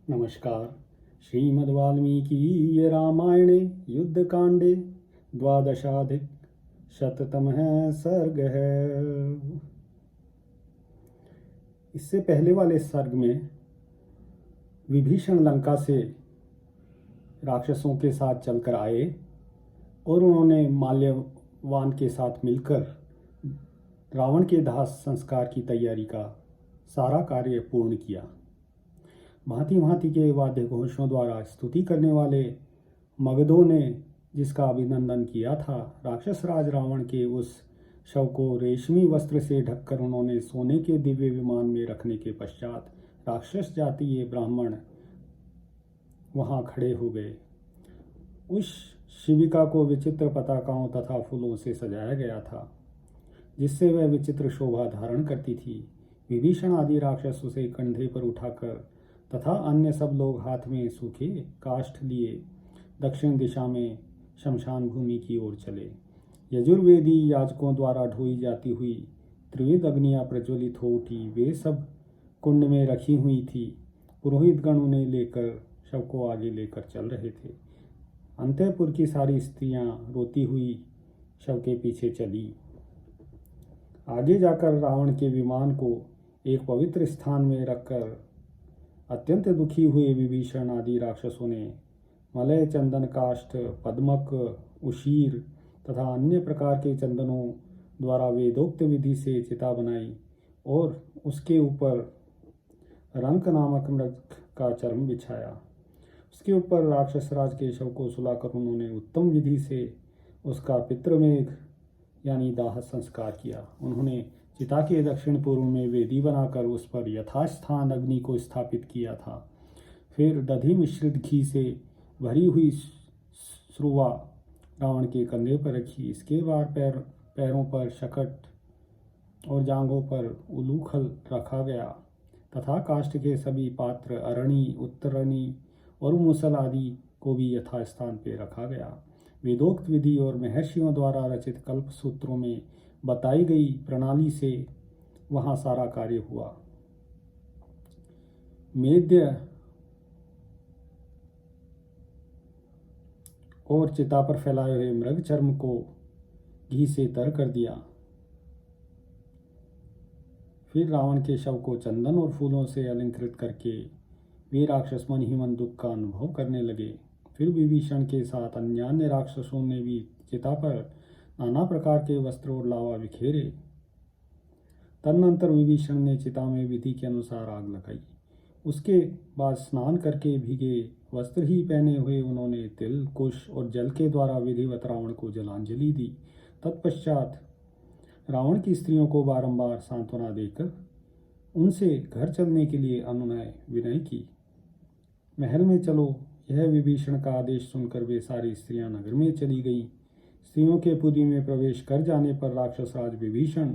नमस्कार। श्रीमद्वाल्मीकि रामायणे युद्धकांडे द्वादशाधिक शततमः सर्ग है। इससे पहले वाले सर्ग में विभीषण लंका से राक्षसों के साथ चलकर आए और उन्होंने माल्यवान के साथ मिलकर रावण के दाह संस्कार की तैयारी का सारा कार्य पूर्ण किया। भांति भांति के वाद्य घोषों द्वारा स्तुति करने वाले मगधों ने जिसका अभिनंदन किया था, राक्षस राज रावण के उस शव को रेशमी वस्त्र से ढककर उन्होंने सोने के दिव्य विमान में रखने के पश्चात राक्षस जातीय ब्राह्मण वहां खड़े हो गए। उस शिविका को विचित्र पताकाओं तथा फूलों से सजाया गया था, जिससे वह विचित्र शोभा धारण करती थी। विभीषण आदि राक्षस उसे कंधे पर उठाकर तथा अन्य सब लोग हाथ में सूखे काष्ठ लिए दक्षिण दिशा में शमशान भूमि की ओर चले। यजुर्वेदी याजकों द्वारा ढोई जाती हुई त्रिविध अग्नियां प्रज्वलित हो उठी। वे सब कुंड में रखी हुई थी। पुरोहित गण उन्हें लेकर शव को आगे लेकर चल रहे थे। अंतःपुर की सारी स्त्रियां रोती हुई शव के पीछे चली। आगे जाकर रावण के विमान को एक पवित्र स्थान में रखकर अत्यंत दुखी हुए विभीषण आदि राक्षसों ने मलय, चंदन, काष्ठ, पद्मक, उशीर तथा अन्य प्रकार के चंदनों द्वारा वेदोक्त विधि से चिता बनाई और उसके ऊपर रंक नामक मृग का चर्म बिछाया। उसके ऊपर राक्षस राज के शव को सुलाकर उन्होंने उत्तम विधि से उसका पितृमेघ यानी दाह संस्कार किया। उन्होंने चिता के दक्षिण पूर्व में वेदी बनाकर उस पर यथास्थान अग्नि को स्थापित किया था। फिर दधि मिश्रित घी से भरी हुई श्रुवा रावण के कंधे पर रखी। इसके बाद पैरों पर शकट और जांघों पर उलूखल रखा गया तथा काष्ठ के सभी पात्र अरणी, उत्तरणी और मुसल आदि को भी यथास्थान पर रखा गया। वेदोक्त विधि और महर्षियों द्वारा रचित कल्प सूत्रों में बताई गई प्रणाली से वहां सारा कार्य हुआ। मेद्य और चिता पर फैलाए हुए मृग चर्म को घी से तर कर दिया। फिर रावण के शव को चंदन और फूलों से अलंकृत करके वे राक्षस मन ही मन दुख का अनुभव करने लगे। फिर विभीषण के साथ अन्य राक्षसों ने भी चिता पर नाना प्रकार के वस्त्र और लावा बिखेरे। तदनंतर विभीषण ने चिता में विधि के अनुसार आग लगाई। उसके बाद स्नान करके भीगे वस्त्र ही पहने हुए उन्होंने तिल, कुश और जल के द्वारा विधिवत रावण को जलांजलि दी। तत्पश्चात रावण की स्त्रियों को बारंबार सांत्वना देकर उनसे घर चलने के लिए अनुनय विनय की। महल में चलो, यह विभीषण का आदेश सुनकर वे सारी स्त्रियां नगर में चली गईं। स्त्रियों के पुरी में प्रवेश कर जाने पर राक्षस राज विभीषण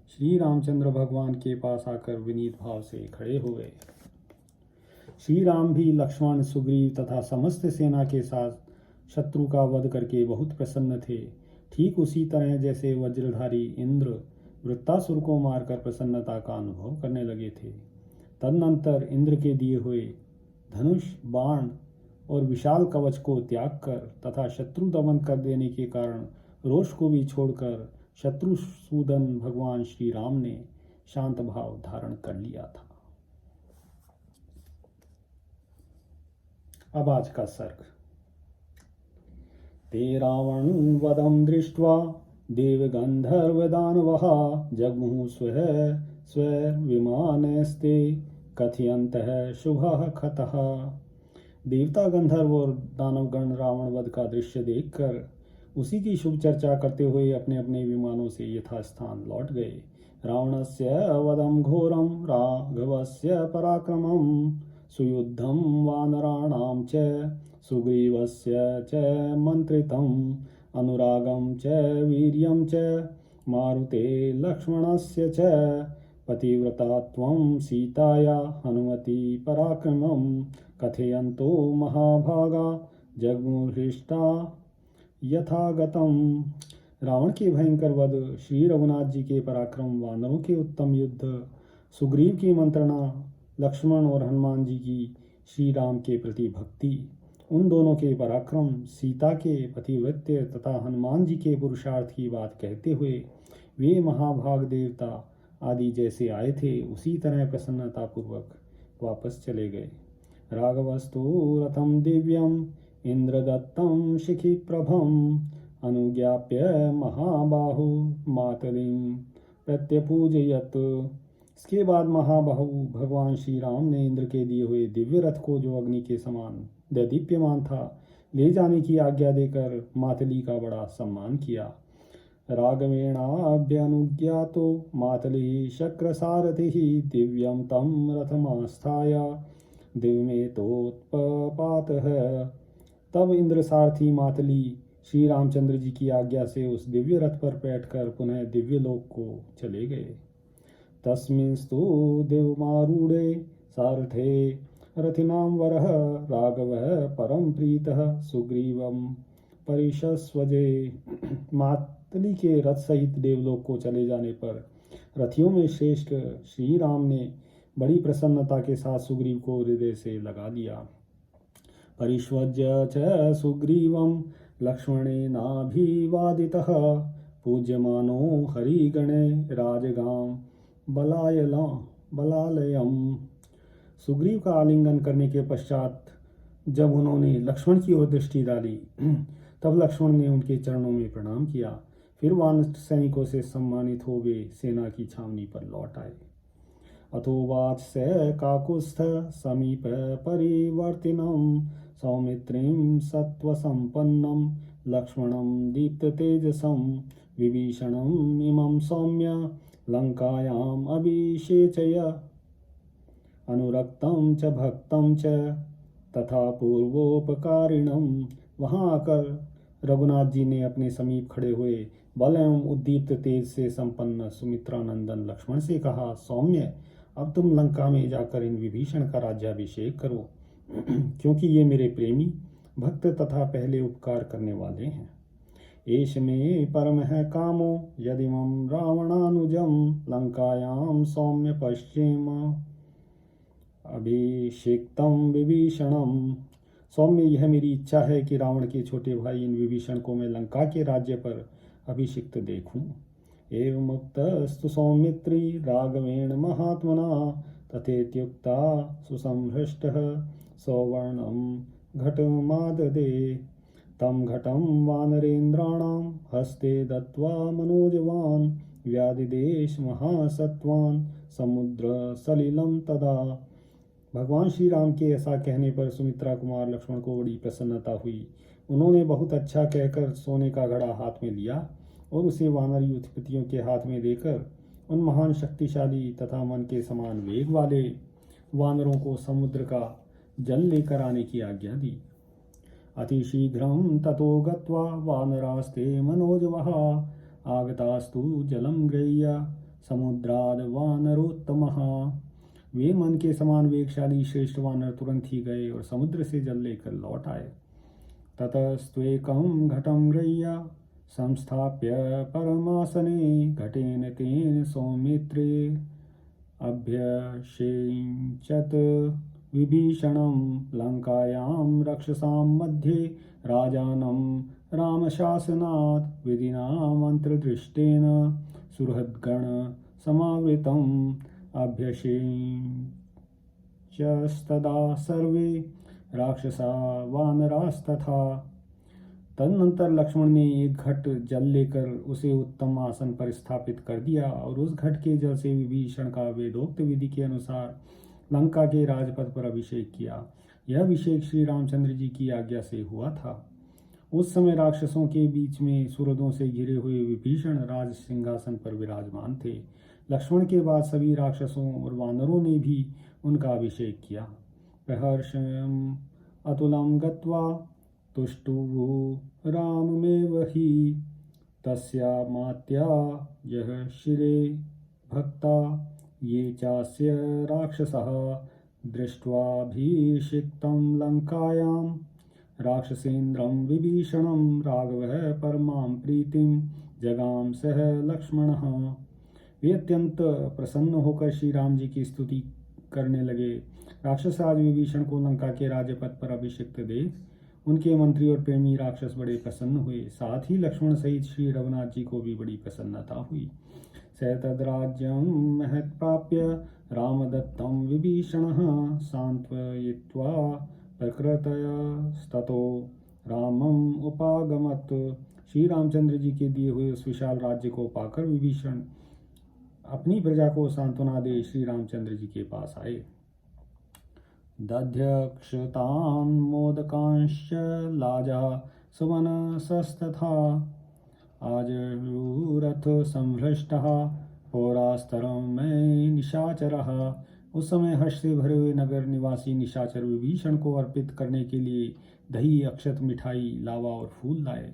श्री रामचंद्र भगवान के पास आकर विनीत भाव से खड़े हो गए। श्री राम भी लक्ष्मण, सुग्रीव तथा समस्त सेना के साथ शत्रु का वध करके बहुत प्रसन्न थे। ठीक उसी तरह जैसे वज्रधारी इंद्र वृत्तासुर को मारकर प्रसन्नता का अनुभव करने लगे थे। तदनंतर इंद्र के दिए हुए धनुष, बाण और विशाल कवच को त्याग कर तथा शत्रु दमन कर देने के कारण रोष को भी छोड़कर शत्रुसूदन भगवान श्री राम ने शांत भाव धारण कर लिया था। अब आज का सर्ग। ते रावण वधं दृष्ट्वा देवगंधर्व दानवः जग्मुः स्वविमानस्ते कथयन्तः शुभः खतः। देवता, गंधर्व और दानवगण रावण वध का दृश्य देखकर उसी की शुभ चर्चा करते हुए अपने अपने विमानों से यथास्थान लौट गए। रावणस्य वधं घोरं राघवस्य पराक्रमं सुयुद्धं वानराणां च सुग्रीवस्य च मंत्रितं अनुरागं च वीर्यं च मारुते लक्ष्मणस्य च पतिव्रतात्वं सीताया हनुमति पराक्रमं कथयन्तो महाभागा जगमुहृष्टा यथागतम। रावण के भयंकर वध, श्री रघुनाथ जी के पराक्रम, वानरों के उत्तम युद्ध, सुग्रीव की मंत्रणा, लक्ष्मण और हनुमान जी की श्री राम के प्रति भक्ति, उन दोनों के पराक्रम, सीता के पतिव्रत्य तथा हनुमान जी के पुरुषार्थ की बात कहते हुए वे महाभाग देवता आदि जैसे आए थे उसी तरह प्रसन्नतापूर्वक वापस चले गए। राघवस्तु रथम दिव्यम इंद्रदत्तम शिखिप्रभम अनुज्ञाप्य महाबाहु मातलिम प्रत्यपूजयत। इसके बाद महाबाहु भगवान श्री राम ने इंद्र के दिए हुए दिव्य रथ को, जो अग्नि के समान दैदीप्यमान था, ले जाने की आज्ञा देकर मातली का बड़ा सम्मान किया। राघवेणाभ्यनुज्ञातो मातलिः शक्रसारथिः दिव्यं तं रथमास्थाय दिव्यमेतोत्पपातः। तब इंद्र सारथी मातली श्री रामचंद्र जी की आज्ञा से उस दिव्य रथ पर बैठकर पुनः दिव्य लोक को चले गए। तस्मिंस्तु देवमारूढ़े सारथे रथिनां वरः राघवः परम प्रीतः सुग्रीवं परिशस्वजे। मातली के रथ सहित देवलोक को चले जाने पर रथियों में श्रेष्ठ श्री राम ने बड़ी प्रसन्नता के साथ सुग्रीव को हृदय से लगा लिया। परिष्वज्य च सुग्रीवं लक्ष्मणेनाभिवादितः पूज्यमानो हरिगणे राजगाम बलालयम। सुग्रीव का आलिंगन करने के पश्चात जब उन्होंने लक्ष्मण की ओर दृष्टि डाली तब लक्ष्मण ने उनके चरणों में प्रणाम किया। फिर वानर सैनिकों से सम्मानित हो वे सेना की छावनी पर लौट आए। अथोवाच स काकुत्स्थ समीप परिवर्तिनं सौमित्रिं सत्त्वसम्पन्नं लक्ष्मणं दीप्ततेजसं विभीषणम् इमं सौम्य लंकायाम् अभिषेचय अनुरक्तं च भक्तं च तथा पूर्वोपकारिणं। वहां आकर रघुनाथ जी ने अपने समीप खड़े हुए बल एवं उद्दीप्त तेज से संपन्न सुमित्रा नंदन लक्ष्मण से कहा, सौम्य, अब तुम लंका में जाकर इन विभीषण का राज्याभिषेक करो, क्योंकि ये मेरे प्रेमी भक्त तथा पहले उपकार करने वाले हैं। एष मे परमः कामो यदिमं रावणानुजं लंकायां सौम्य पश्येम अभिषेक्तं विभीषणम्। सौम्य, यह मेरी इच्छा है कि रावण के छोटे भाई इन विभीषण को मैं लंका के राज्य पर अभिषिक्त देखूं। एवमुक्तस्तु सौमित्री राघवेण महात्मना तथेत्युक्ता सुसंहृष्टः सौवर्णं घटमाददे। तं घटं वानरेन्द्राणां हस्ते दत्त्वा मनोजवान् व्यादिदेश महासत्त्वान् समुद्र सलिलं तदा। भगवान श्री राम के ऐसा कहने पर सुमित्रा कुमार लक्ष्मण को बड़ी प्रसन्नता हुई। उन्होंने बहुत अच्छा कहकर सोने का घड़ा हाथ में लिया और उसे वानर युद्धपतियों के हाथ में देकर उन महान शक्तिशाली तथा मन के समान वेग वाले वानरों को समुद्र का जल लेकर आने की आज्ञा दी। अतिशीघ्रं ततो गत्वा वानरास्ते मनोजवः आगतास्तु जलं गृह्य समुद्राद वानरोत्तमः। वे मन के समान वेगशाली श्रेष्ठ वानर तुरंत ही गए और समुद्र से जल लेकर लौट आए। ततस्त्वेकं घटं गृह्य संस्थाप्य परमासने घटेन तेन सौमित्रे अभ्यषेचत विभीषणं लंकायां रक्षसां मध्ये राजानं रामशासनात् विधिना मंत्रदृष्टेन सुहृद्गण समावृतम् अभ्यषेचस्तदा सर्वे राक्षसा वानरास्तथा। तदनंतर लक्ष्मण ने एक घट जल लेकर उसे उत्तम आसन पर स्थापित कर दिया और उस घट के जल से विभीषण का वेदोक्त विधि के अनुसार लंका के राजपथ पर अभिषेक किया। यह अभिषेक श्री रामचंद्र जी की आज्ञा से हुआ था। उस समय राक्षसों के बीच में सुहृदों से घिरे हुए विभीषण राज सिंहासन पर विराजमान थे। लक्ष्मण के बाद सभी राक्षसों और वानरों ने भी उनका अभिषेक किया। प्रहर्षं अतुलं गत्वा तुष्टुः राममेव हि तस्यामात्या यः शिरे भक्ता ये चास्य राक्षसः दृष्ट्वाभिषिक्तं लंकायां राक्षसेन्द्रं विभीषणं राघवः परमां प्रीतिं जगाम सह लक्ष्मणः। वे अत्यंत प्रसन्न होकर श्री राम जी की स्तुति करने लगे। राक्षस राज विभीषण को लंका के राज्यपद पर अभिषिक्त देख उनके मंत्री और प्रेमी राक्षस बड़े प्रसन्न हुए। साथ ही लक्ष्मण सहित श्री रघुनाथ जी को भी बड़ी प्रसन्नता हुई। स तद्राज्यं महत्प्राप्य रामदत्तं विभीषणः सान्त्वयित्वा प्रकृतयस्ततो रामम् उपागमत्। श्री रामचंद्र जी के दिए हुए उस विशाल राज्य को पाकर विभीषण अपनी प्रजा को सांत्वना दे श्री रामचंद्र जी के पास आए। दध्यक्षतान् मोदकांश्च लाजा सुमनसस्तथा आजरूरथ संभ्रष्टः पौरास्तरं में निशाचरः। उस समय हर्ष से भरे हुए नगर निवासी निशाचर विभीषण को अर्पित करने के लिए दही, अक्षत, मिठाई, लावा और फूल लाए।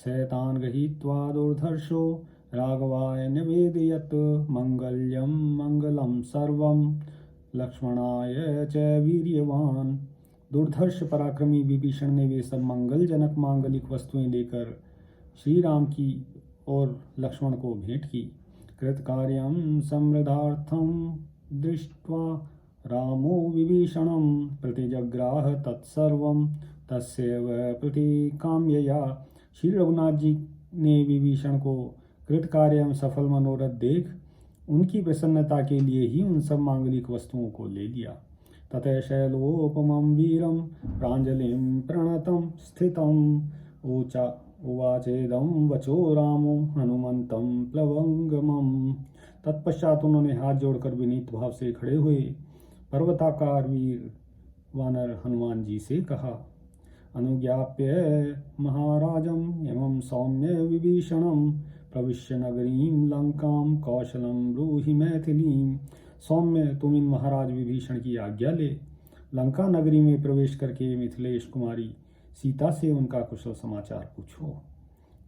शैतान गृहीत्वा दुर्धर्षो राघवाय निवेदयत् मंगल्यं मंगलम सर्वं लक्ष्मणाय च वीर्यवान। दुर्धर्ष पराक्रमी विभीषण ने वे सब मंगलजनक मांगलिक वस्तुएं लेकर श्री राम की और लक्ष्मण को भेंट की। कृतकार्यं समृद्धार्थं दृष्ट्वा रामो विभीषणं प्रतिजग्राह तत्सर्वं तस्यैव प्रतिकाम्यया। श्री रघुनाथ जी ने विभीषण को कृतकार्य एवं सफल मनोरथ देख उनकी प्रसन्नता के लिए ही उन सब मांगलिक वस्तुओं को ले लिया। ततः शैलोपमं वीरं प्राञ्जलिं प्रणतं स्थितम् उवाचेदं वचो रामो हनुमन्तं प्लवंगमम्। तत्पश्चात उन्होंने हाथ जोड़कर विनीत भाव से खड़े हुए पर्वताकार वीर वानर हनुमान जी से कहा। अनुज्ञाप्य महाराजम एवं सौम्य विभीषणम प्रविश्य नगरीं लंकां कौशलं ब्रूहि मैथिलीं। सौम्य, तुम इन महाराज विभीषण की आज्ञा ले लंका नगरी में प्रवेश करके मिथिलेश कुमारी सीता से उनका कुशल समाचार पूछो।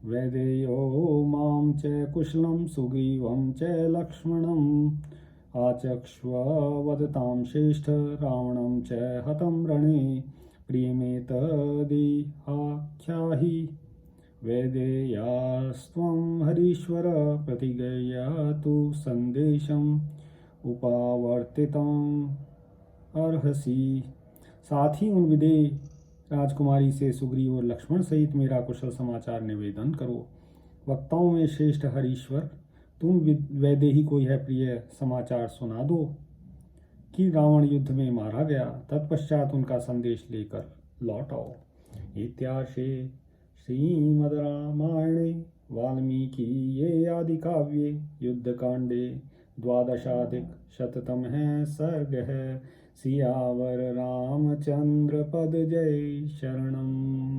वैदेयो मां च कुशलं सुग्रीवं च लक्ष्मणम् आचक्ष्व वदतां श्रेष्ठ रावणं च हतं रणे प्रियमेतदिहाख्याहि। वैदेयास्त्वं हरीश्वर प्रतिगयतु संदेशम् उपावर्तितम् अर्हसि। साथ ही उन विदेह राजकुमारी से सुग्रीव और लक्ष्मण सहित मेरा कुशल समाचार निवेदन करो। वक्ताओं में श्रेष्ठ हरीश्वर, तुम वैदेही को यह प्रिय समाचार सुना दो कि रावण युद्ध में मारा गया। तत्पश्चात उनका संदेश लेकर लौट आओ। इत्यार्षे श्रीमद् रामायणे वाल्मीकि आदि काव्ये युद्धकांडे 12अधिक सर्गः। सियावर रामचंद्र पद जय शरणम्।